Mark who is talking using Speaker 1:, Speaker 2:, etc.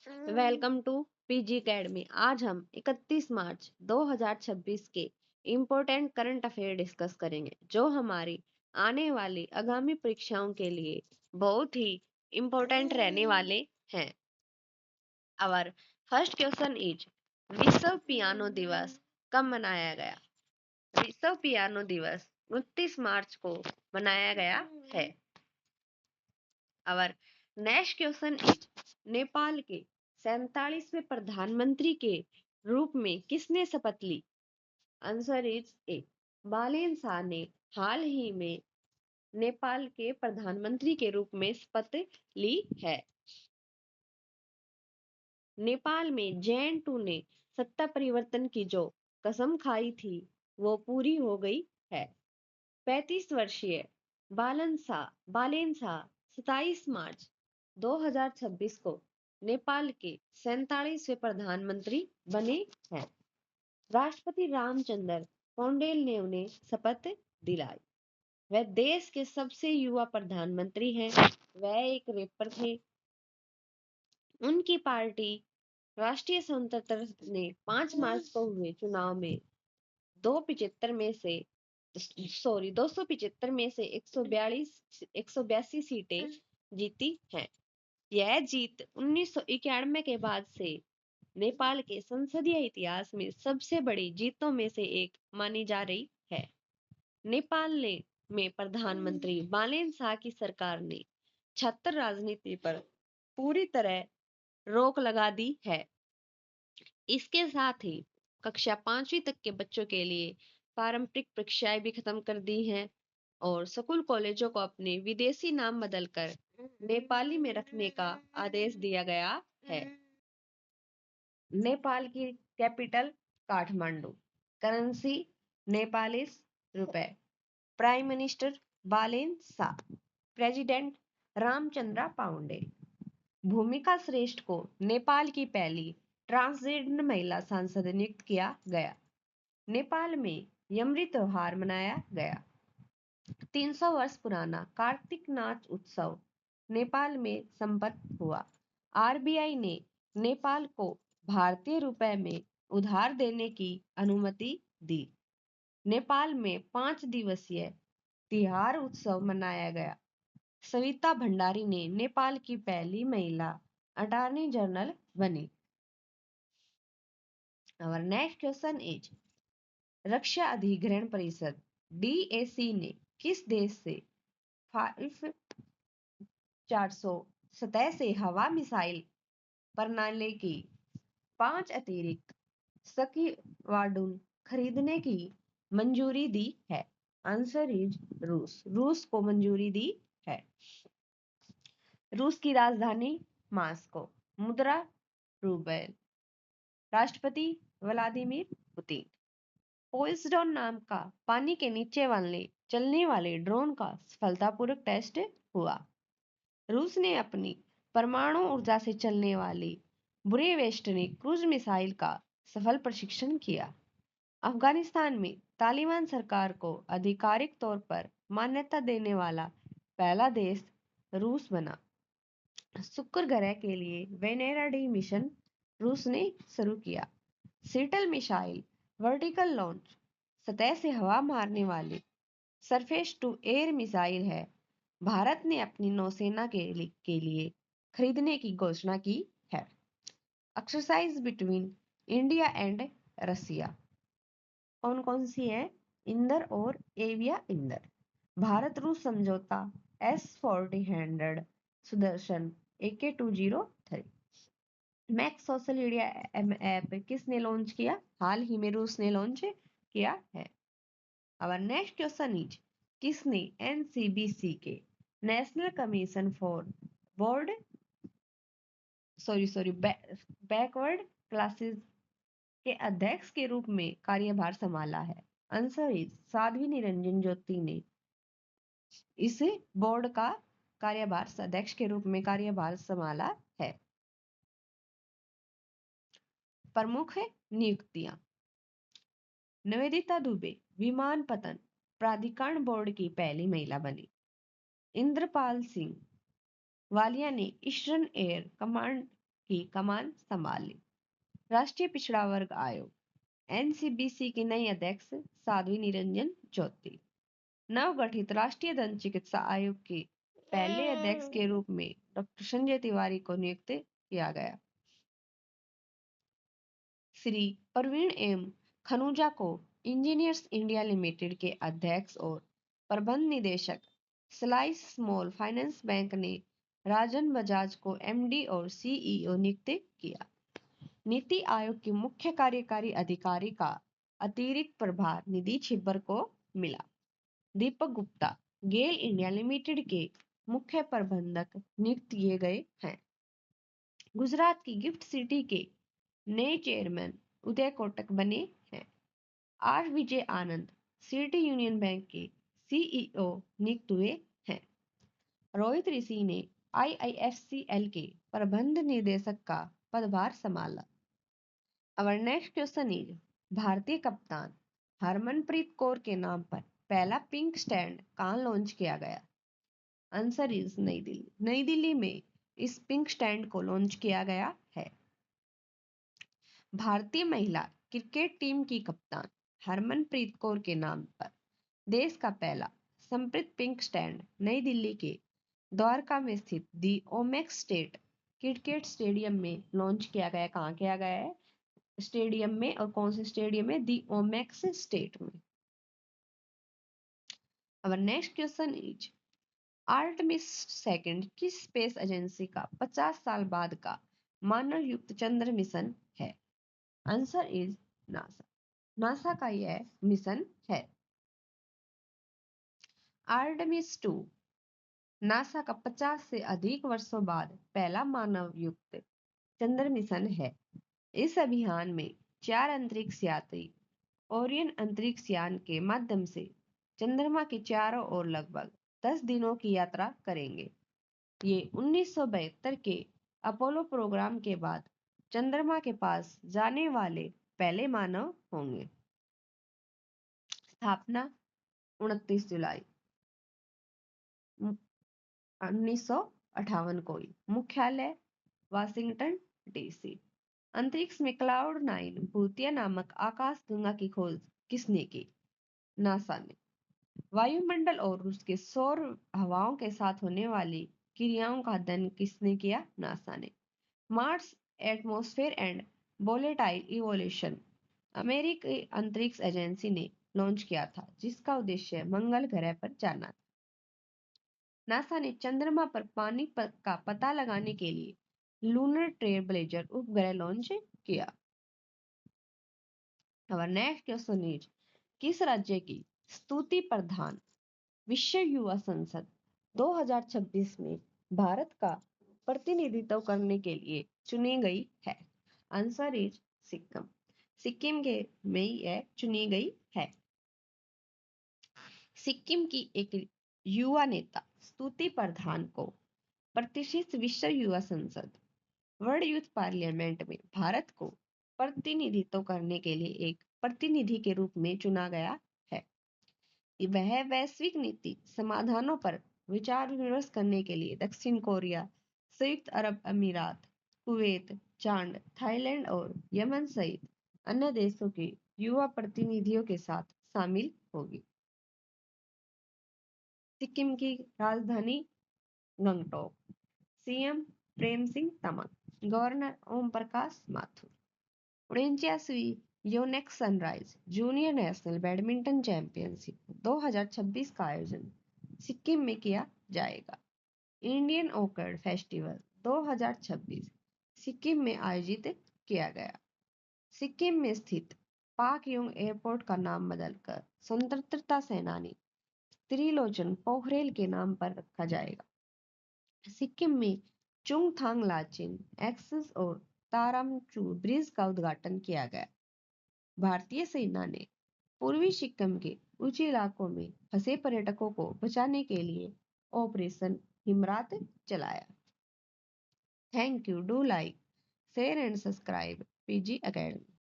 Speaker 1: Welcome to PG academy. आज हम 31 मार्च 2026 के इम्पोर्टेंट करंट अफेयर डिस्कस करेंगे जो हमारी आने वाली आगामी परीक्षाओं के लिए बहुत ही इम्पोर्टेंट रहने वाले हैं। आवर फर्स्ट क्वेश्चन इज, विश्व पियानो दिवस कब मनाया गया? विश्व पियानो दिवस 29 मार्च को मनाया गया है। Our next question is, Nepal के 47वें प्रधानमंत्री के रूप में किसने शपथ ली? Answer is A, Balen Shah ने हाल ही में नेपाल के प्रधानमंत्री के रूप में शपथ ली है। नेपाल में जैन टू ने सत्ता परिवर्तन की जो कसम खाई थी वो पूरी हो गई है। 35 वर्षीय बालेन शाह 27 मार्च 2026 को नेपाल के 47वें प्रधानमंत्री बने हैं। राष्ट्रपति रामचंद्र पौडेल ने उन्हें शपथ दिलाई। वह देश के सबसे युवा प्रधानमंत्री हैं। वह एक रेपर थे। उनकी पार्टी राष्ट्रीय स्वतंत्रता ने 5 मार्च को हुए चुनाव में 275 में से 182 सीटें जीती हैं। यह जीत 1991 के बाद से नेपाल के संसदीय इतिहास में सबसे बड़ी जीतों में से एक मानी जा रही है। नेपाल में प्रधानमंत्री बालेन शाह की सरकार ने छात्र राजनीति पर पूरी तरह रोक लगा दी है। इसके साथ ही कक्षा 5वीं तक के बच्चों के लिए पारंपरिक परीक्षाएं भी खत्म कर दी हैं और स्कूल कॉलेजों को अपने विदेशी नाम बदलकर नेपाली में रखने का आदेश दिया गया है। नेपाल की कैपिटल काठमांडू, करेंसी नेपालिस रुपए, prime minister Balen Shah, president Ramchandra Paudel. भूमिका श्रेष्ठ को नेपाल की पहली ट्रांसजेंडर महिला सांसद नियुक्त किया गया। नेपाल में यमरी त्योहार मनाया गया। 300 वर्ष पुराना कार्तिक नाच उत्सव नेपाल में संपन्न हुआ। आरबीआई ने नेपाल को भारतीय रुपए में उधार देने की अनुमति दी। नेपाल में 5 दिवसीय तिहार उत्सव मनाया गया। सविता भंडारी ने नेपाल की पहली महिला अटॉर्नी जनरल बनी। Our next question is, रक्षा अधिग्रहण परिषद DAC ने किस देश से 400 सतह से हवा मिसाइल प्रणाली की 5 अतिरिक्त स्क्वाड्रन खरीदने की मंजूरी दी है? आंसर इज रूस को मंजूरी दी है। रूस की राजधानी मॉस्को, मुद्रा रूबेल, राष्ट्रपति व्लादिमीर पुतिन। पोइजडॉन नाम का पानी के नीचे चलने वाले ड्रोन का सफलतापूर्वक टेस्ट हुआ। रूस ने अपनी परमाणु ऊर्जा से चलने वाली बुरेवेस्टनिक क्रूज मिसाइल का सफल परीक्षण किया। अफगानिस्तान में तालिबान सरकार को आधिकारिक तौर पर मान्यता देने वाला पहला देश रूस बना। शुक्र ग्रह के लिए वेनेरा डी मिशन रूस ने शुरू किया। सीटल मिसाइल वर्टिकल लॉन्च सतह से हवा मारने वाली सरफेस टू एयर मिसाइल है। भारत ने अपनी नौसेना के लिए खरीदने की घोषणा की है। Exercise between India and Russia कौन कौन सी है? इंदर और एविया इंदर। भारत रूस समझौता S-400 Sudarshan AK-203। Max social media app किसने लॉन्च किया? हाल ही में रूस ने लॉन्च किया है। आवर नेक्स्ट क्वेश्चन इज, किसने NCBC के national commission for board backward classes के अध्यक्ष के रूप में कार्यभार संभाला है? आंसर इज साध्वी निरंजन ज्योति ने इस बोर्ड का अध्यक्ष के रूप में कार्यभार संभाला है। प्रमुख नियुक्तियां, निवेदिता दुबे विमानपत्तन प्राधिकरण बोर्ड की पहली महिला बनी। इंद्रपाल सिंह वालिया ने ईस्टर्न एयर कमांड की कमान संभाली। राष्ट्रीय पिछड़ा वर्ग आयोग एनसीबीसी की नई अध्यक्ष साध्वी निरंजन ज्योति। नवगठित राष्ट्रीय दंत चिकित्सा आयोग के पहले अध्यक्ष के रूप में डॉक्टर संजय तिवारी को नियुक्त किया गया। श्री प्रवीण एम खनूजा को इंजीनियर्स इंडिया लिमिटेड के अध्यक्ष और प्रबंध निदेशक स्लाइस स्मॉल फाइनेंस बैंक ने राजन बजाज को एमडी और सीईओ नियुक्त किया। नीति आयोग के मुख्य कार्यकारी अधिकारी का अतिरिक्त प्रभार निधि छिब्बर को मिला। दीपक गुप्ता गेल इंडिया लिमिटेड के मुख्य प्रबंधक नियुक्त किए गए हैं। गुजरात की गिफ्ट सिटी के नए चेयरमैन उदय कोटक बने हैं। R Vijay Anand City Union Bank के सीईओ नियुक्त हुए हैं। रोहित ऋषि ने आईआईएफसीएल के प्रबंध निदेशक का पदभार संभाला। अवर नेक्स्ट क्वेश्चन इज भारतीय कप्तान हरमनप्रीत कौर के नाम पर पहला पिंक स्टैंड कहां लॉन्च किया गया? आंसर इज नई दिल्ली। नई दिल्ली में इस पिंक स्टैंड को लॉन्च किया गया है। भारतीय महिला क्रिकेट टीम की कप्तान हरमनप्रीत कौर के नाम पर देश का पहला समर्पित पिंक स्टैंड नई दिल्ली के द्वारका में स्थित दी ओमेक्स स्टेट क्रिकेट स्टेडियम में लॉन्च किया गया। कहाँ किया गया है? स्टेडियम में। और कौन से स्टेडियम में? दी ओमेक्स स्टेट में। Our next question is Artemis second किस स्पेस एजेंसी का 50 साल बाद का मानव युक्त चंद्र मिशन है? Answer is NASA. नासा का यह मिशन है। आर्टेमिस 2 नासा का 50 से अधिक वर्षों बाद पहला मानव युक्त चंद्र मिशन है। इस अभियान में 4 अंतरिक्ष यात्री ओरियन अंतरिक्ष यान के माध्यम से चंद्रमा के चारों ओर लगभग 10 दिनों की यात्रा करेंगे। ये 1972 के अपोलो प्रोग्राम के बाद चंद्रमा के पास जाने वाले पहले मानव होंगे। स्थापना 29 जुलाई 1958 को हुई। मुख्यालय वाशिंगटन डीसी। अंतरिक्ष में क्लाउड 9 भूतिया नामक आकाश गंगा की खोज किसने की? नासा ने। वायुमंडल और उसके सौर हवाओं के साथ होने वाली क्रियाओं का अध्ययन किसने किया? नासा ने। Mars atmosphere and volatile evolution अमेरिकी अंतरिक्ष एजेंसी ने लॉन्च किया था, जिसका उद्देश्य मंगल ग्रह पर जाना था। नासा ने चंद्रमा पर पानी का पता लगाने के लिए लूनर ट्रेलब्लेजर उपग्रह लॉन्च किया। और नेक्स्ट क्वेश्चन इज किस राज्य की स्तुति प्रधान विश्व युवा संसद 2026 में भारत का प्रतिनिधित्व करने के लिए चुनी गई है? Answer is Sikkim. सिक्किम के में यह चुनी गई है। सिक्किम की एक युवा नेता स्तुति प्रधान को प्रतिष्ठित विश्व युवा संसद वर्ल्ड यूथ पार्लियामेंट में भारत को प्रतिनिधित्व करने के लिए एक प्रतिनिधि के रूप में चुना गया है। वह वैश्विक नीति समाधानों पर विचार विमर्श करने के लिए दक्षिण कोरिया, संयुक्त अरब अमीरात, कुवैत, चांद, थाईलैंड और यमन सहित अन्य देशों के युवा प्रतिनिधियों के साथ शामिल होगी। सिक्किम की राजधानी गंगटोक। CM Prem Singh Tamang, governor Om Prakash Mathur. 49वीं Yonex sunrise junior national badminton championship 2026 का आयोजन सिक्किम में किया जाएगा। इंडियन ऑर्किड फेस्टिवल 2026 सिक्किम में आयोजित किया गया। सिक्किम में स्थित पाकयोंग एयरपोर्ट का नाम बदलकर स्वतंत्रता सेनानी त्रिलोचन पोखरेल के नाम पर रखा जाएगा। सिक्किम में चुंगथांग लाचेन एक्सेस और तारामचू ब्रिज का उद्घाटन किया गया। भारतीय सेना ने पूर्वी सिक्किम के ऊंचे इलाकों में फंसे पर्यटकों को बचाने के लिए ऑपरेशन हिमरात चलाया। Thank you. Do like, share and subscribe PG academy.